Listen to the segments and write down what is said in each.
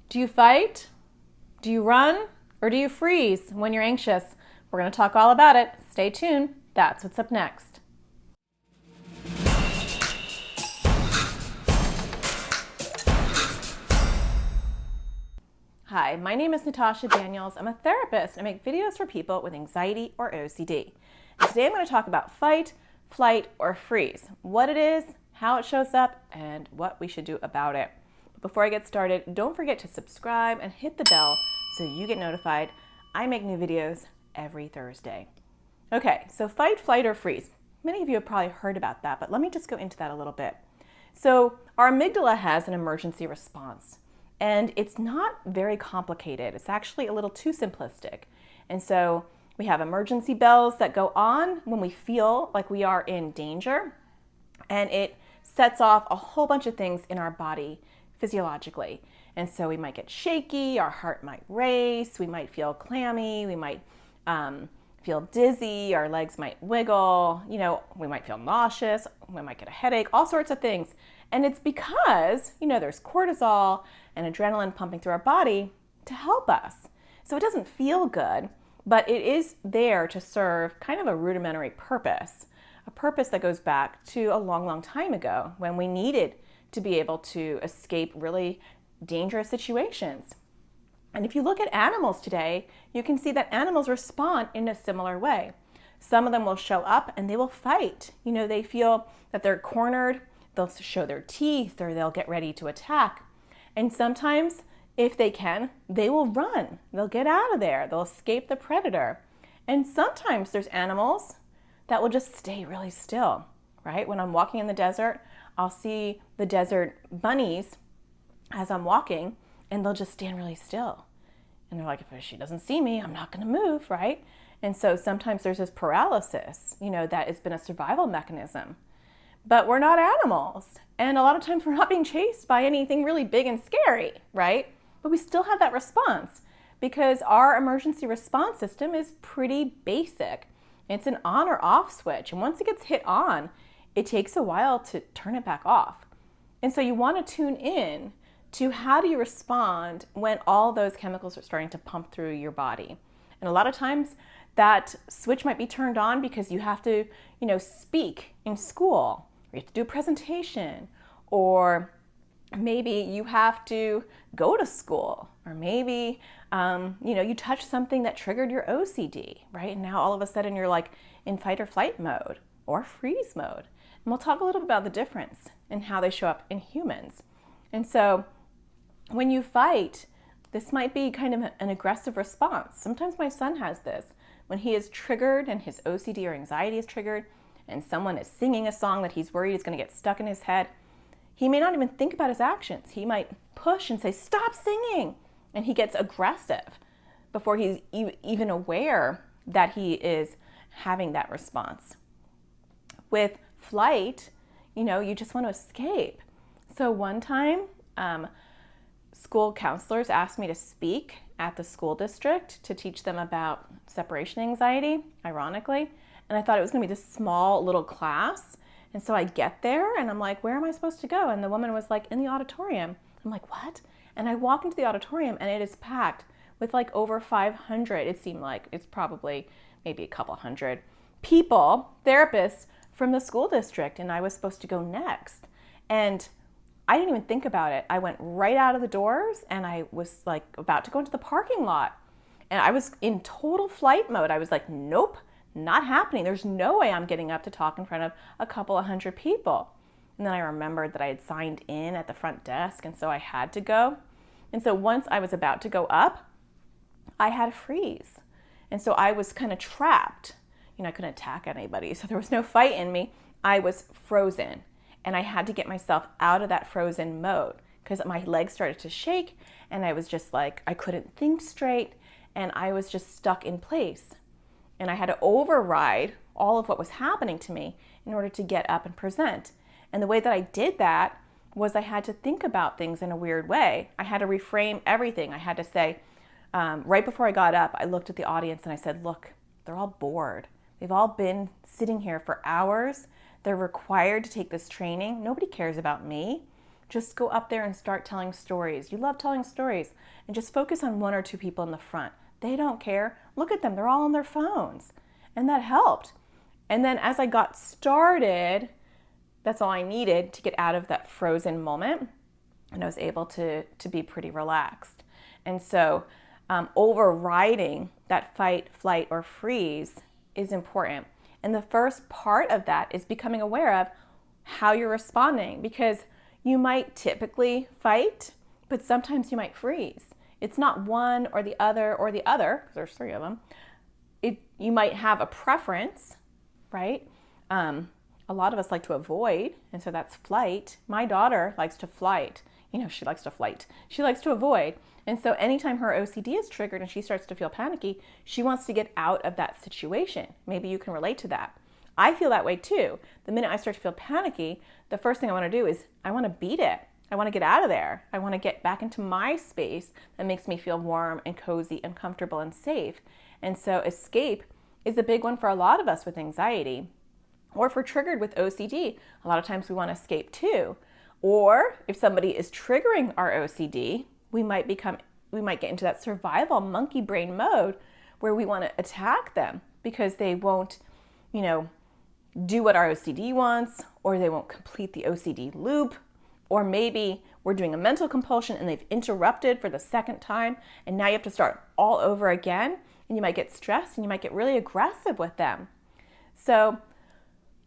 Do you fight? Do you run? Or do you freeze when you're anxious? We're going to talk all about it. Stay tuned. That's what's up next. Hi, my name is Natasha Daniels. I'm a therapist and I make videos for people with anxiety or OCD. And today I'm going to talk about fight, flight, or freeze. What it is, how it shows up, and what we should do about it. But before I get started, don't forget to subscribe and hit the bell so you get notified. I make new videos every Thursday. Okay, so fight, flight, or freeze. Many of you have probably heard about that, but let me just go into that a little bit. So our amygdala has an emergency response. And it's not very complicated. It's actually a little too simplistic. And so we have emergency bells that go on when we feel like we are in danger. And it sets off a whole bunch of things in our body physiologically. And so we might get shaky, our heart might race, we might feel clammy, we might feel dizzy, our legs might wiggle, we might feel nauseous, we might get a headache, all sorts of things. And it's because, there's cortisol and adrenaline pumping through our body to help us. So it doesn't feel good, but it is there to serve kind of a rudimentary purpose, a purpose that goes back to a long, long time ago when we needed to be able to escape really dangerous situations. And if you look at animals today, you can see that animals respond in a similar way. Some of them will show up and they will fight. They feel that they're cornered, they'll show their teeth, or they'll get ready to attack. And sometimes, if they can, they will run. They'll get out of there. They'll escape the predator. And sometimes there's animals that will just stay really still, right? When I'm walking in the desert, I'll see the desert bunnies as I'm walking, and they'll just stand really still. And they're like, if she doesn't see me, I'm not going to move, right? And so sometimes there's this paralysis, that has been a survival mechanism. But we're not animals. And a lot of times we're not being chased by anything really big and scary, right? But we still have that response because our emergency response system is pretty basic. It's an on or off switch. And once it gets hit on, it takes a while to turn it back off. And so you want to tune in to how do you respond when all those chemicals are starting to pump through your body. And a lot of times that switch might be turned on because you have to, speak in school. You have to do a presentation, or maybe you have to go to school, or maybe you touch something that triggered your OCD, right? And now all of a sudden you're like in fight or flight mode or freeze mode. And we'll talk a little bit about the difference and how they show up in humans. And so when you fight, this might be kind of an aggressive response. Sometimes my son has this. When he is triggered and his OCD or anxiety is triggered, and someone is singing a song that he's worried is going to get stuck in his head, he may not even think about his actions. He might push and say, "Stop singing!" And he gets aggressive before he's even aware that he is having that response. With flight, you just want to escape. So one time, school counselors asked me to speak at the school district to teach them about separation anxiety, ironically. And I thought it was going to be this small little class. And so I get there and I'm like, where am I supposed to go? And the woman was like, in the auditorium. I'm like, what? And I walk into the auditorium and it is packed with like over 500. It seemed like it's probably maybe a couple hundred people, therapists from the school district. And I was supposed to go next. And I didn't even think about it. I went right out of the doors and I was like about to go into the parking lot. And I was in total flight mode. I was like, nope. Not happening. There's no way I'm getting up to talk in front of a couple of hundred people. And then I remembered that I had signed in at the front desk, and so I had to go. And so once I was about to go up, I had a freeze. And so I was kind of trapped. I couldn't attack anybody, so there was no fight in me. I was frozen, and I had to get myself out of that frozen mode because my legs started to shake, and I was just like, I couldn't think straight, and I was just stuck in place. And I had to override all of what was happening to me in order to get up and present. And the way that I did that was I had to think about things in a weird way. I had to reframe everything. I had to say, right before I got up, I looked at the audience and I said, look, they're all bored. They've all been sitting here for hours. They're required to take this training. Nobody cares about me. just go up there and start telling stories. You love telling stories, and just focus on 1 or 2 people in the front. They don't care. Look at them, they're all on their phones. And that helped. And then as I got started, that's all I needed to get out of that frozen moment. And I was able to be pretty relaxed. And so overriding that fight, flight, or freeze is important. And the first part of that is becoming aware of how you're responding, because you might typically fight, but sometimes you might freeze. It's not one or the other, because there's 3 of them. You might have a preference, right? A lot of us like to avoid, and so that's flight. My daughter likes to flight. She likes to flight. She likes to avoid. And so anytime her OCD is triggered and she starts to feel panicky, she wants to get out of that situation. Maybe you can relate to that. I feel that way too. The minute I start to feel panicky, the first thing I want to do is I want to beat it. I want to get out of there. I want to get back into my space that makes me feel warm and cozy and comfortable and safe. And so escape is a big one for a lot of us with anxiety. Or if we're triggered with OCD, a lot of times we want to escape too. Or if somebody is triggering our OCD, we might get into that survival monkey brain mode where we want to attack them because they won't, do what our OCD wants, or they won't complete the OCD loop, or maybe we're doing a mental compulsion and they've interrupted for the 2nd time, and now you have to start all over again, and you might get stressed and you might get really aggressive with them. So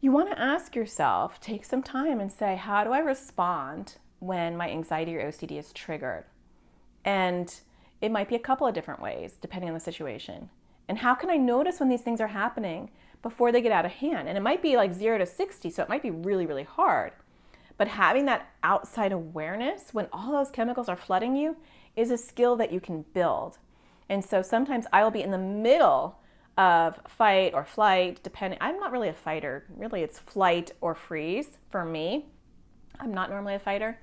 you want to ask yourself, take some time and say, how do I respond when my anxiety or OCD is triggered? And it might be a couple of different ways, depending on the situation. And how can I notice when these things are happening before they get out of hand? And it might be like 0 to 60, so it might be really, really hard. But having that outside awareness when all those chemicals are flooding you is a skill that you can build. And so sometimes I will be in the middle of fight or flight, depending. I'm not really a fighter. Really, it's flight or freeze for me. I'm not normally a fighter.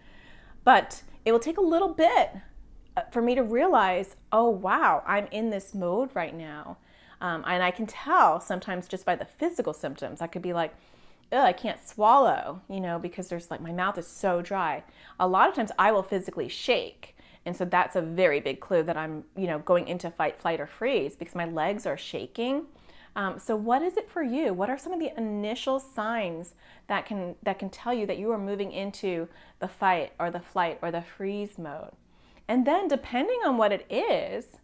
But it will take a little bit for me to realize, oh, wow, I'm in this mode right now. And I can tell sometimes just by the physical symptoms. I could be like, I can't swallow, because there's my mouth is so dry. A lot of times I will physically shake. And so that's a very big clue that I'm, going into fight, flight, or freeze because my legs are shaking. So what is it for you? What are some of the initial signs that can tell you that you are moving into the fight or the flight or the freeze mode? And then depending on what it is,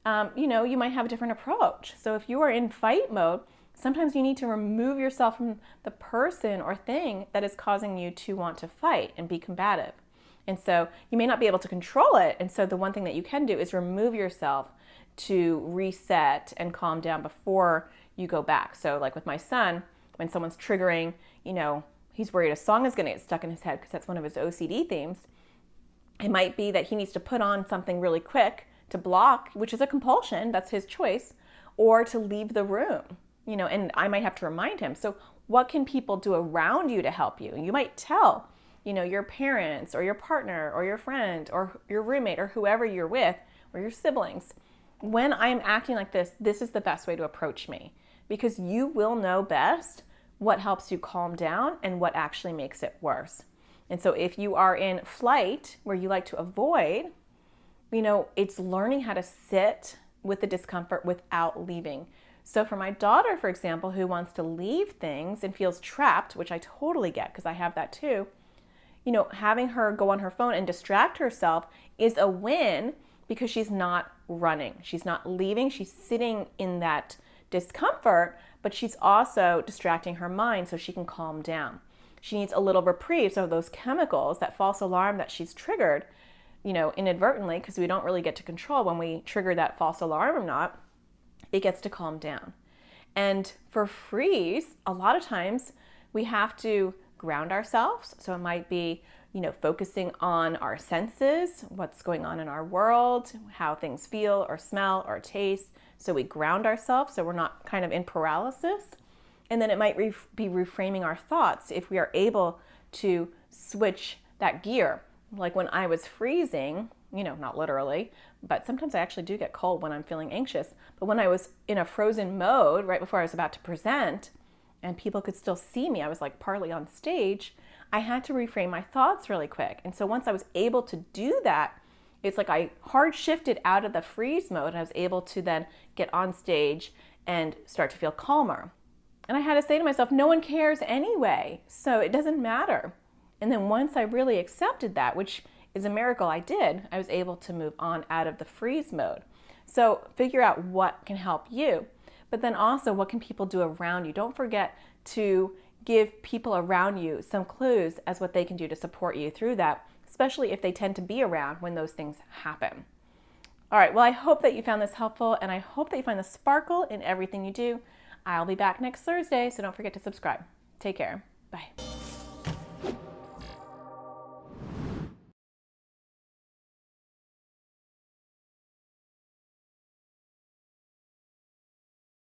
you might have a different approach. So if you are in fight mode, sometimes you need to remove yourself from the person or thing that is causing you to want to fight and be combative. And so you may not be able to control it. And so the one thing that you can do is remove yourself to reset and calm down before you go back. So like with my son, when someone's triggering, he's worried a song is going to get stuck in his head because that's one of his OCD themes. It might be that he needs to put on something really quick to block, which is a compulsion, that's his choice, or to leave the room, and I might have to remind him. So what can people do around you to help you? You might tell your parents or your partner or your friend or your roommate or whoever you're with or your siblings, when I'm acting like this is the best way to approach me, because you will know best what helps you calm down and what actually makes it worse. And so if you are in flight where you like to avoid, it's learning how to sit with the discomfort without leaving. So for my daughter, for example, who wants to leave things and feels trapped, which I totally get because I have that too, having her go on her phone and distract herself is a win because she's not running. She's not leaving. She's sitting in that discomfort, but she's also distracting her mind so she can calm down. She needs a little reprieve. So those chemicals, that false alarm that she's triggered, inadvertently, because we don't really get to control when we trigger that false alarm or not, it gets to calm down. And for freeze, a lot of times we have to ground ourselves. So it might be, focusing on our senses, what's going on in our world, how things feel or smell or taste. So we ground ourselves so we're not kind of in paralysis. And then it might be reframing our thoughts if we are able to switch that gear. Like when I was freezing, not literally, but sometimes I actually do get cold when I'm feeling anxious. But when I was in a frozen mode right before I was about to present and people could still see me, I was like partly on stage, I had to reframe my thoughts really quick. And so once I was able to do that, it's like I hard shifted out of the freeze mode and I was able to then get on stage and start to feel calmer. And I had to say to myself, no one cares anyway, so it doesn't matter. And then once I really accepted that, which is a miracle I did, I was able to move on out of the freeze mode. So figure out what can help you, but then also what can people do around you. Don't forget to give people around you some clues as what they can do to support you through that, especially if they tend to be around when those things happen. All right, well, I hope that you found this helpful, and I hope that you find the sparkle in everything you do. I'll be back next Thursday, so don't forget to subscribe. Take care. Bye.